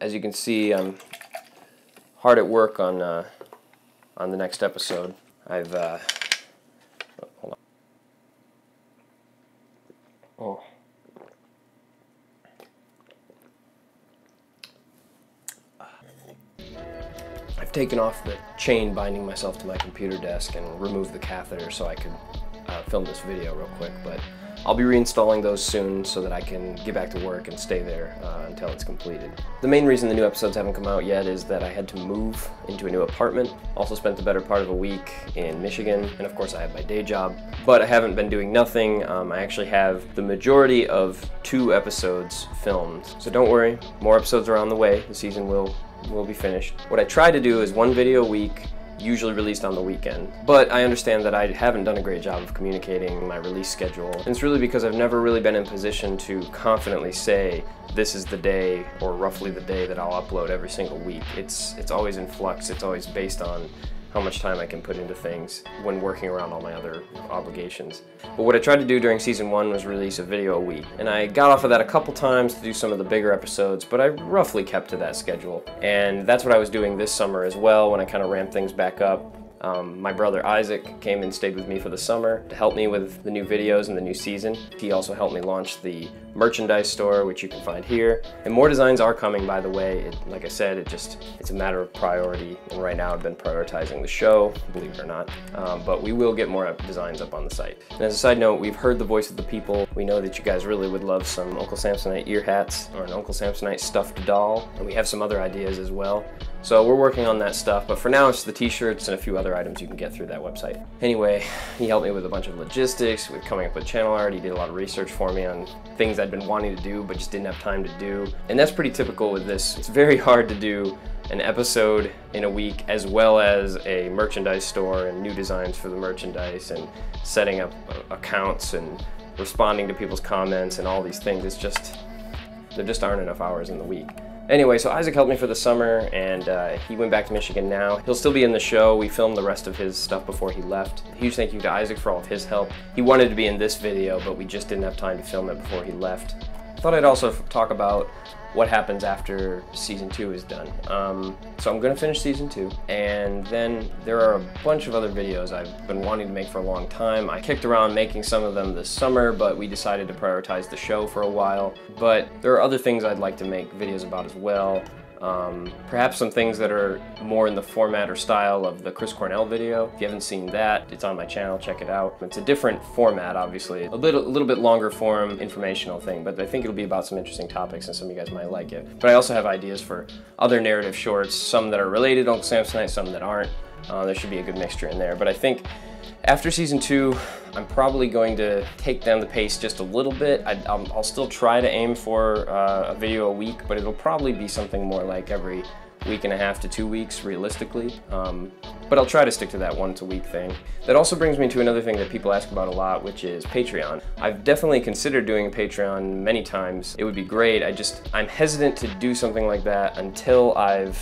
As you can see, I'm hard at work on the next episode. Hold on. Oh. I've taken off the chain binding myself to my computer desk and removed the catheter so I could film this video real quick, but I'll be reinstalling those soon so that I can get back to work and stay there until it's completed. The main reason the new episodes haven't come out yet is that I had to move into a new apartment. Also spent the better part of a week in Michigan, and of course I have my day job. But I haven't been doing nothing. I actually have the majority of 2 episodes filmed. So don't worry, more episodes are on the way. The season will be finished. What I try to do is 1 video a week, usually released on the weekend. But I understand that I haven't done a great job of communicating my release schedule. And it's really because I've never really been in position to confidently say this is the day or roughly the day that I'll upload every single week. It's always in flux. It's always based on how much time I can put into things when working around all my other obligations. But what I tried to do during season 1 was release a video a week. And I got off of that a couple times to do some of the bigger episodes, but I roughly kept to that schedule. And that's what I was doing this summer as well when I kind of ramped things back up. My brother Isaac came and stayed with me for the summer to help me with the new videos and the new season. He also helped me launch the merchandise store, which you can find here. And more designs are coming, by the way. Like I said, it's a matter of priority. And right now I've been prioritizing the show, believe it or not. But we will get more designs up on the site. And as a side note, we've heard the voice of the people. We know that you guys really would love some Uncle Samsonite ear hats or an Uncle Samsonite stuffed doll. And we have some other ideas as well. So we're working on that stuff, but for now it's the t-shirts and a few other items you can get through that website. Anyway, he helped me with a bunch of logistics, with coming up with channel art. He did a lot of research for me on things I'd been wanting to do but just didn't have time to do. And that's pretty typical with this. It's very hard to do an episode in a week as well as a merchandise store and new designs for the merchandise and setting up accounts and responding to people's comments and all these things. There just aren't enough hours in the week. Anyway, so Isaac helped me for the summer, and he went back to Michigan now. He'll still be in the show. We filmed the rest of his stuff before he left. Huge thank you to Isaac for all of his help. He wanted to be in this video, but we just didn't have time to film it before he left. I thought I'd also talk about what happens after season 2 is done. So I'm gonna finish season 2, and then there are a bunch of other videos I've been wanting to make for a long time. I kicked around making some of them this summer, but we decided to prioritize the show for a while. But there are other things I'd like to make videos about as well. Perhaps some things that are more in the format or style of the Chris Cornell video. If you haven't seen that, it's on my channel, check it out. It's a different format, obviously. A little bit longer form informational thing, but I think it'll be about some interesting topics and some of you guys might like it. But I also have ideas for other narrative shorts, some that are related to Uncle Samsonite, some that aren't. There should be a good mixture in there. But I think after season 2, I'm probably going to take down the pace just a little bit. I'll still try to aim for a video a week, but it'll probably be something more like every week and a half to 2 weeks, realistically. But I'll try to stick to that once a week thing. That also brings me to another thing that people ask about a lot, which is Patreon. I've definitely considered doing a Patreon many times. It would be great. I'm hesitant to do something like that until I'm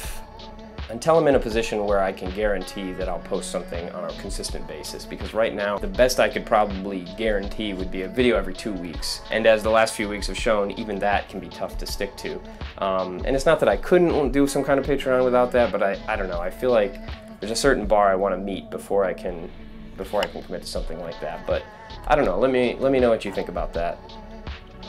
in a position where I can guarantee that I'll post something on a consistent basis, because right now the best I could probably guarantee would be a video every 2 weeks, and as the last few weeks have shown, even that can be tough to stick to. And it's not that I couldn't do some kind of Patreon without that, but I don't know, I feel like there's a certain bar I want to meet before I can commit to something like that. But I don't know, let me know what you think about that.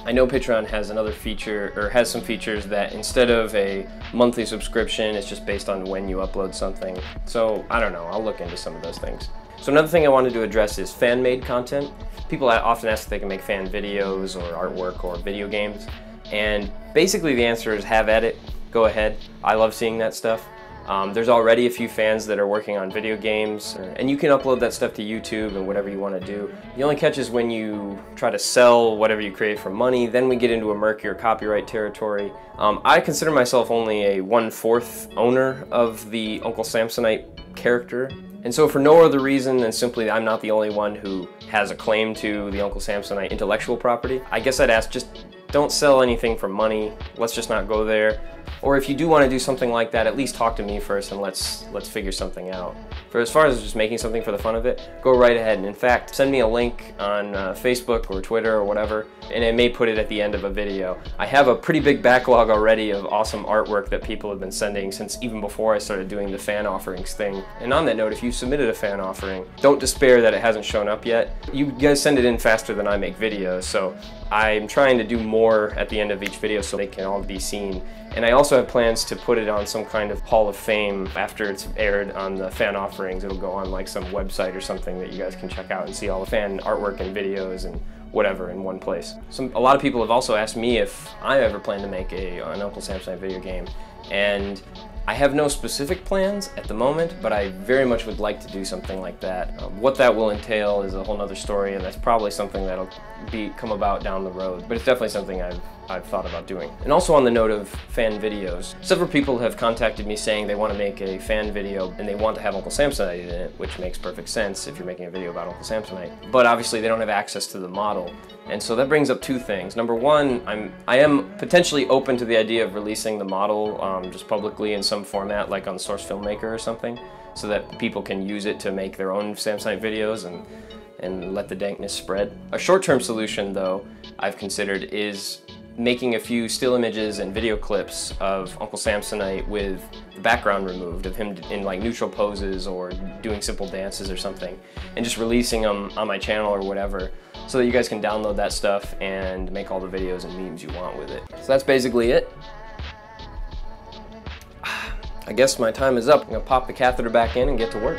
I know Patreon has another feature, or has some features that instead of a monthly subscription, it's just based on when you upload something. So I don't know, I'll look into some of those things. So another thing I wanted to address is fan-made content. People often ask if they can make fan videos or artwork or video games. And basically the answer is have at it, go ahead. I love seeing that stuff. There's already a few fans that are working on video games, and you can upload that stuff to YouTube and whatever you want to do. The only catch is when you try to sell whatever you create for money, then we get into a murkier copyright territory. I consider myself only a 1/4 owner of the Uncle Samsonite character, and so for no other reason than simply I'm not the only one who has a claim to the Uncle Samsonite intellectual property, I guess I'd ask just don't sell anything for money. Let's just not go there. Or if you do want to do something like that, at least talk to me first and let's figure something out. For as far as just making something for the fun of it, go right ahead. And in fact, send me a link on Facebook or Twitter or whatever, and I may put it at the end of a video. I have a pretty big backlog already of awesome artwork that people have been sending since even before I started doing the fan offerings thing. And on that note, if you submitted a fan offering, don't despair that it hasn't shown up yet. You guys send it in faster than I make videos, so I'm trying to do more at the end of each video so they can all be seen. And I also have plans to put it on some kind of Hall of Fame after it's aired on the fan offerings. It'll go on like some website or something that you guys can check out and see all the fan artwork and videos and whatever in one place. A lot of people have also asked me if I ever plan to make an Uncle Samsonite video game, and I have no specific plans at the moment, but I very much would like to do something like that. What that will entail is a whole nother story, and that's probably something that'll come about down the road, but it's definitely something I've thought about doing. And also on the note of fan videos, several people have contacted me saying they want to make a fan video and they want to have Uncle Samsonite in it, which makes perfect sense if you're making a video about Uncle Samsonite. But obviously they don't have access to the model. And so that brings up two things. Number one, I am potentially open to the idea of releasing the model just publicly in some format, like on Source Filmmaker or something, so that people can use it to make their own Samsonite videos and let the dankness spread. A short-term solution, though, I've considered is making a few still images and video clips of Uncle Samsonite with the background removed, of him in like neutral poses or doing simple dances or something, and just releasing them on my channel or whatever, so that you guys can download that stuff and make all the videos and memes you want with it. So that's basically it. I guess my time is up. I'm gonna pop the catheter back in and get to work.